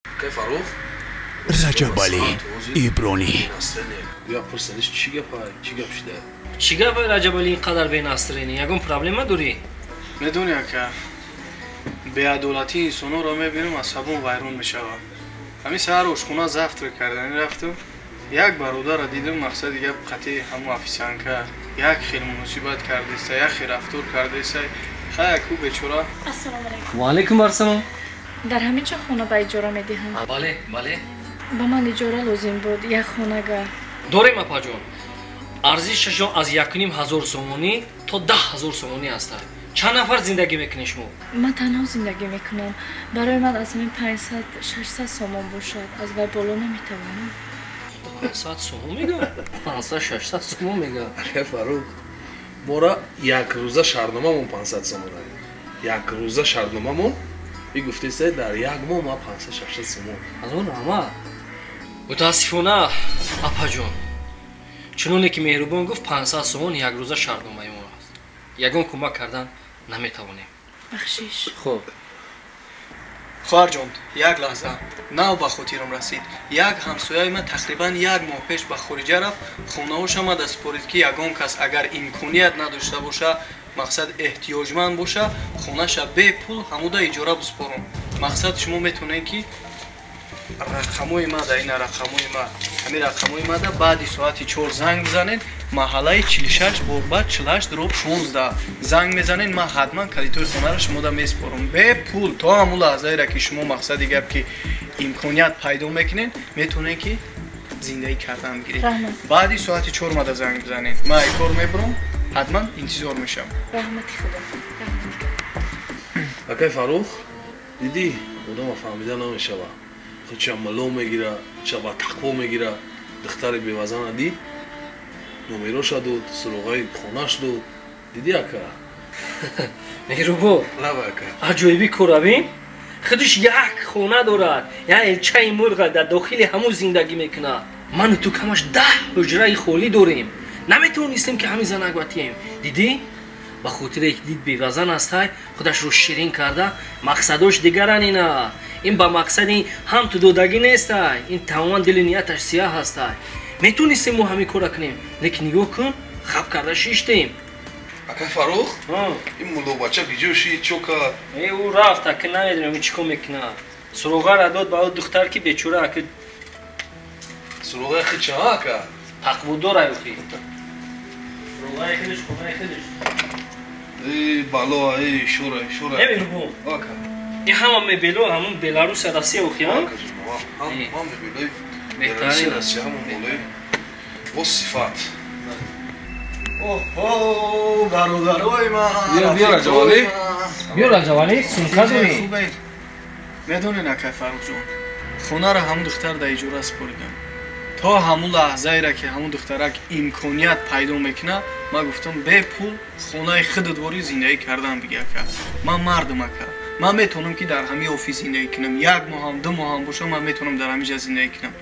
که فاروق رجبالی ایبرانی یا پرسنش چی گپای چی گپ شده چی گپای رجبالی اینقدر بیناسترینی یگون پرابلم داری میدونی که بی‌عدالتی انسانا رو میبینم عصبم ویران میشه. همین سهر اشخونه زفتر کردن رفتم یک برادر را دیدم مقصد دیگه قطعی همو افیسان کرد یک خیلی مصیبت کرده است یک خیلی رفتار کرده است خیلی کو بیچاره. السلام علیکم. و علیکم السلام. در همین چه خونه با اجاره میدهند؟ بله بله. با من اجاره لازم بود یک خونه‌گاه. داریم اپا جون. ارزشش از 1,500 سومونی تا 10,000 سومونی است. چند نفر زندگی میکنی شما؟ من تنها زندگی میکنم. برای من از همین 500 600 سومون باشد. از وی بالا نمیتوانم. 500 سومون میگم. 500 600 سومون میگم. که فاروق مورا یک روزه شرناممون 500 سومونه یک روزه شرناممون بی گفته سه در یک ماه ما 500 600 سومون از اون همه متاسفانه اپا جون چنونه که مهربان گفت 500 سومون یک روزه شرنامه ما است یگان کمک کردن نمیتوانیم. بخشش. خب خواهر جان یک لحظه نه به خاطرم رسید یک همسایه من تقریبا یک ماه پیش به خارجه رفت خونه‌اش هم دست پرید که یگان کس اگر امکانیت نداشته باشه مقصد احتیاجمند باشه خونه‌ش به پول همودا اجاره بسپارم. مقصد شما میتونین که رقمای ما در این رقمای ما همین رقمای ما در بعد ساعت 4 زنگ بزنین محله 46 بابت 48 دروب 16 زنگ میزنین من حتما کلیتوی خونه را شما در میسپارم به پول تا همون لحظه را که شما مقصدی گپ که امکانیت پیدا میکنین میتونین که زندگی کردن بگیرید. بعد ساعت 4 ما در زنگ بزنین من این کار میبرم حتما انتظار میشم. رحمت خدا. اکه فاروق دیدی آدم فهمیده نمیشه خود چه ملو میگیره چه با تقوا میگیره دختر بیوزن دید نمیروش داد سروغای خونش داد دیدی اکه مهربان لبه اکه عجایبی کورابین خودش یک خونه دارد یک الچه مرغ در داخل همون زندگی میکنه. من و تو کمش 10 حجره خالی داریم نمیتونستیم که همین زنک بتیم. دیدی به خاطر یک دید بیوزن است خودش رو شیرین کرده مقصدش دیگرن اینا این با مقصدی هم تو دودگی نیست این تماما دل نیتش سیاه هست. میتونستیم ما همین کار کنیم لیکن نگاه کن خب کرده شیشتیم. اکه فاروق این ملو بچه بیجوشی چوکا او رفت که نمیدونم چیکار میکنه سروغه را داد به اون دختر که بیچاره که سروغه خیلی چه ها که تقوی داره اخی سروغه خیلیش خونه خیلیش ای بالا ای شوره نمیربون اکه این همه میبیلو همون بلاروس راسی اخی هم هم میبیلوی بهترین است همون مولوی با صفات اوه برادرای من بیا رجوالی بیا رجوالی سنکه داری میدونی نکه فاروق جون خونه را همون دختر در اجاره سپردم تا همون لحظه را که همون دخترک امکانیت پیدا میکنه من گفتم به پول خونه خودت باری زندگی کردن بگه که من مردم که من میتونم که در همین آفیس زندگی کنم یک ماه هم 2 ماه هم باشه من میتونم در همین جا زندگی کنم.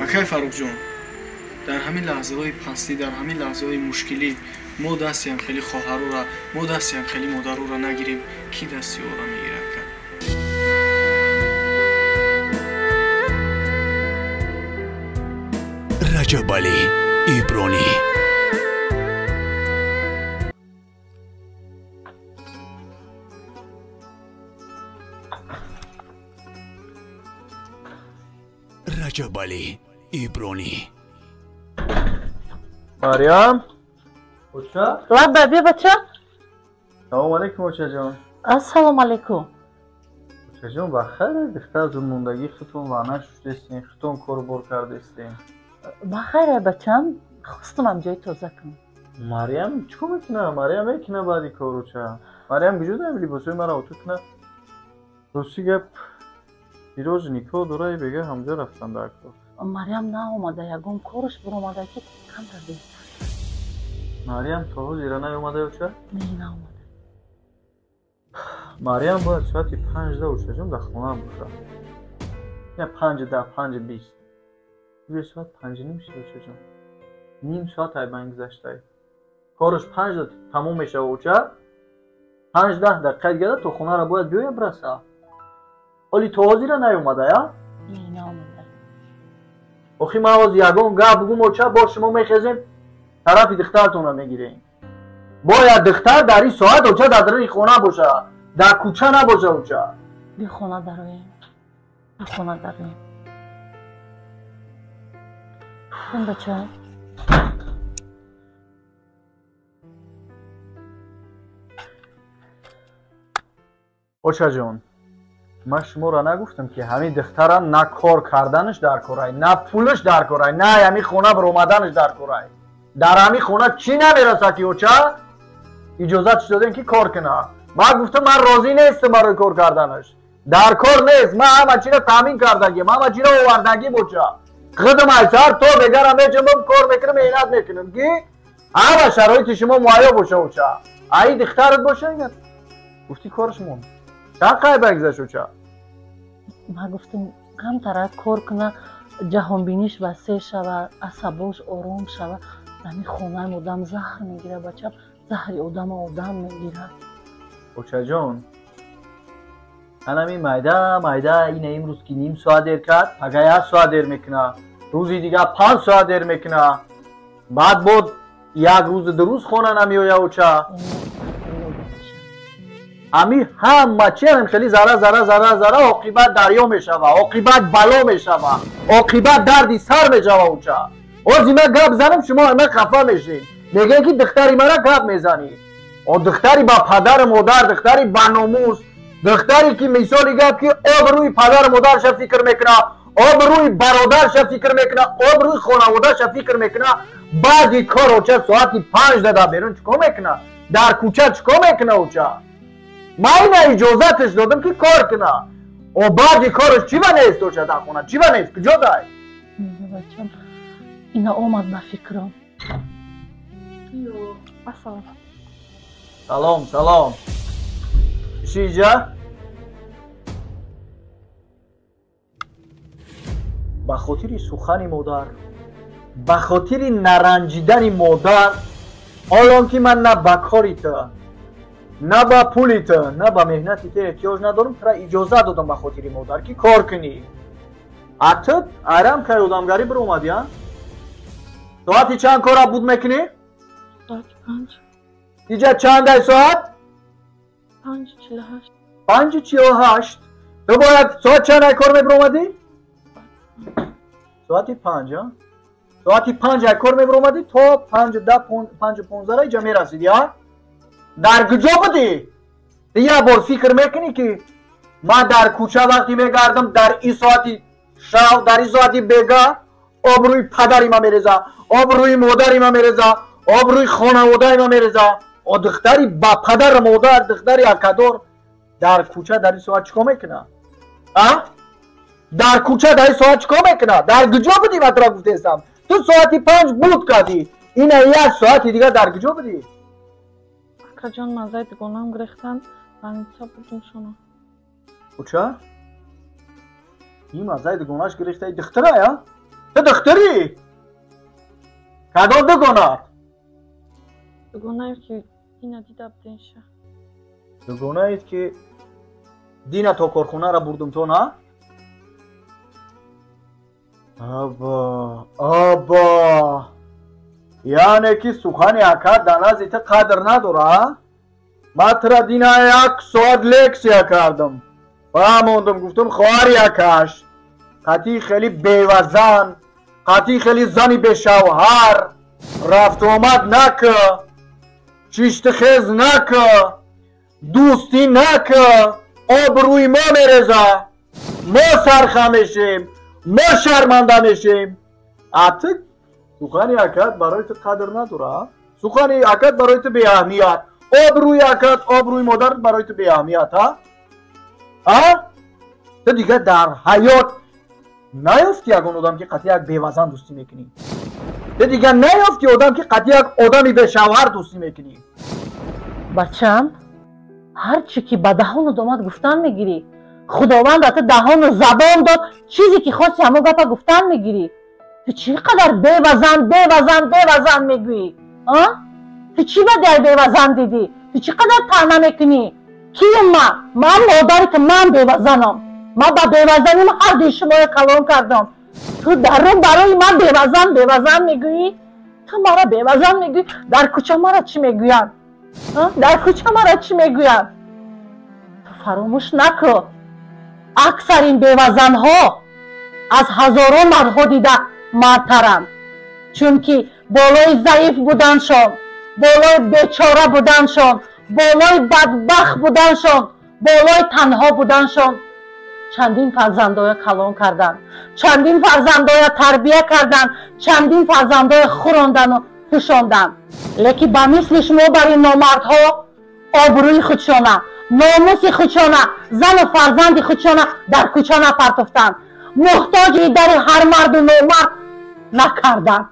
نکه فاروق جون در همین لحظه های پستی در همین لحظه های مشکلی ما دستی هم خیلی خواهرو را ما دستی هم خیلی مادرو را نگیریم کی دستی او را میگیره که رجبالی ایبرانی رجبالی ایبرانی مریم بچه لابا بیا بچه. سلام علیکم بچه جان. السلام علیکم. بچه جان بخیره دختر زموندگی خودتون وانه شدستین خودتون کار بار کردستین بخیره بچم خواستم هم جای تازه کنم. مریم چکو میکنه؟ مریم میکنه بعدی کارو چه؟ مریم بجود هم لباسوی مرا اتو کنه راستی گپ ایراج نیکو داره بگه همجا رفتن در کار مریم نه اومده یگم کارش بر اومده که کم کرده. مریم تا حال ایره نیومده یا چه؟ نه اومده. مریم باید ساعتی 5 بچه جان در خونه هم باشه نه 5 10 5 20 یه ساعت 5 نمیشه بچه جان نیم ساعت های بین گذشته کارش 5 تموم میشه بچه 5 10 دقیقه دیگه تو خونه را باید بیای برسه ولی توازی را نیومده یا؟ نه آمده. آخی ما از یگان گپ بگم اوچه با شما میخزیم طرف دخترتون را میگیریم. باید دختر در این ساعت اوچه در این خونه باشه، در کوچه نباشه اوچه. بی خونه درویم. بی خونه درویم. این بچه اوچه جان، من شما را نگفتم که همین دختره نه کار کردنش در کارای، نه پولش در کارای، نه همین خونه بر اومدنش در کارای. در همین خونه چی نمیرسه که اوچه اجازت دادن که کار کنه. من گفتم من راضی نیستم برای کار کردنش، در کار نیست. من همه چی را تامین کردگیم، همه چی را آوردگیم اوچه. خودم ایسر تو بگرم میچم کار میکنم اینت میکنم که همه شرایط شما مهیا باشه اوچه. ای دخترت باشه گفتی کارش مون چند قای بگذشت اوچه. من گفتم هم طرف کار کنه جهان بینیش وسیع شود، عصباش آرام شود. دمی خونه مدام زهر میگیره بچه، زهر آدم میگیره. اوچه جان انمی مایده اینه امروز که نیم ساعت دیر کرد اگه 1 ساعت دیر میکنه، روزی دیگه 5 ساعت دیر میکنه، بعد بود 1 روز 2 روز خونه نمیویه اوچه. امی همه چی هم خیلی ذره عاقبت دریا میشوه، عاقبت بلا میشوه، عاقبت دردی سر میشوه اوچه. از اینا گپ زنم شما همه خفه میشین، میگه که دختری مرا گپ میزنی. او دختری با پدر مادر، دختری با ناموس، دختری که مثالی گپ که آبروی پدر مادرش فکر میکنه، آبروی برادرش فکر میکنه، آبروی خانواده‌اش فکر میکنه. بعد کار اوچه ساعتی 5 داده بیرون چیکار میکنه؟ در کوچه چیکار میکنه اوچه؟ من این اجازتش دادم که کار کنه. و بعد کارش چی بنیست اوچه در خونه؟ چی بنیست؟ کجا دای؟ بچم اینا آمد به فکرم. سلام شیجه به خاطر سخن مادر، به خاطر نرنجیدن مادر، الان که من نه به کاریت، نه به پولیت، نه به مهنتی که احتیاج ندارم، ترا اجازه دادم به خاطر مادر که کار کنی. اتت آرام که آدمگاری بر اومدی ها؟ ساعتی چند کار بود میکنی؟ ساعت 5. دیگه چند ساعت؟ 5:48. 5:48. تو باید ساعت چند کار میبر اومدی؟ ساعتی 5 ها؟ ساعتی 5 کار میبر اومدی تا 5:10 5:15 جا میرسیدی ها؟ در کجا بودی؟ یه بار فکر میکنی که من در کوچه وقتی میگردم در این ساعتی شب، در این ساعتی بگاه آبروی پدری ما میرزه، آبروی مادری ما میرزه، آبروی خانواده ما میرزه. و دختری با پدر مادر، دختری اکادور در کوچه در این ساعت چیکار میکنه؟ در کوچه در این ساعت چیکار میکنه؟ در کجا بودی؟ من ترا گفتم تو ساعتی 5 بود کردی، این 1 ساعتی دیگه در کجا بودی؟ اکا جان مزاید گناهم گرفتن بانیتا بودیم شما. اوچه؟ این مزاید گناهش گرفته دختره یا؟ تو دختری؟ کدام دگانه؟ دگانه که دینا دیده بدنشه. دگانه که دینا تا کارخونه را بردم تو نه؟ آبا یعنی که سخن اکاد در نزدیت قدر نداره؟ من ترا دینا 1 ساعت لکسیا کردم، فهموندم گفتم خواهر یکش قطعی خیلی بیوزن، قطعی خیلی زنی به شوهر، رفت آمد نکه، چشت خیز نکه، دوستی نکه، آبروی ما میرزه، ما سرخه میشیم، ما شرمنده میشیم. اتک سخنی اکد برای تو قدر نداره؟ سخنی اکد برای تو بی اهمیت، آبروی اکد، آبروی مادر برای تو بی اهمیت ها؟ تو دیگه در حیات نیافتی اگه آدم که قطعی یک بیوزن دوستی میکنی. تو دیگه نیافتی آدم که قطعی یک آدمی به شوهر دوستی میکنی. بچم هر چی که به دهان و داماد گفتن میگیری، خداوند تو دهان و زبان داد، چیزی که خواستی همه گپا گفتن میگیری. تو چقدر بیوزن میگویی؟ تو چی بدر بیوزن دیدی؟ تو چقدر طعنه میکنی؟ کیم من مادری که من بیوزنم؟ من با بیوزنیم هر دوی شما را کلان کردم. تو در رو برای من بیوزن میگویی؟ تو مرا بیوزن میگویی؟ در کوچه مرا چی میگویند؟ در کوچه مرا چی میگویند؟ تو فراموش نکن اکثر این بیوزن ها از هزاران مردها دیده مردترند، چون که بالای ضعیف بودنشان، بالای بیچاره بودنشان، بالای بدبخت بودنشان، بالای تنها بودنشان چندین فرزندای کلان کردند، چندین فرزندای تربیه کردند، چندین فرزندای خوراندن و پوشاندند. لیکن با مثل شما برای نامردها آبروی خودشانه، ناموس خودشانه، زن و فرزند خودشانه در کوچه نپرتفتند، محتاج در هر مرد و نامرد نکردند.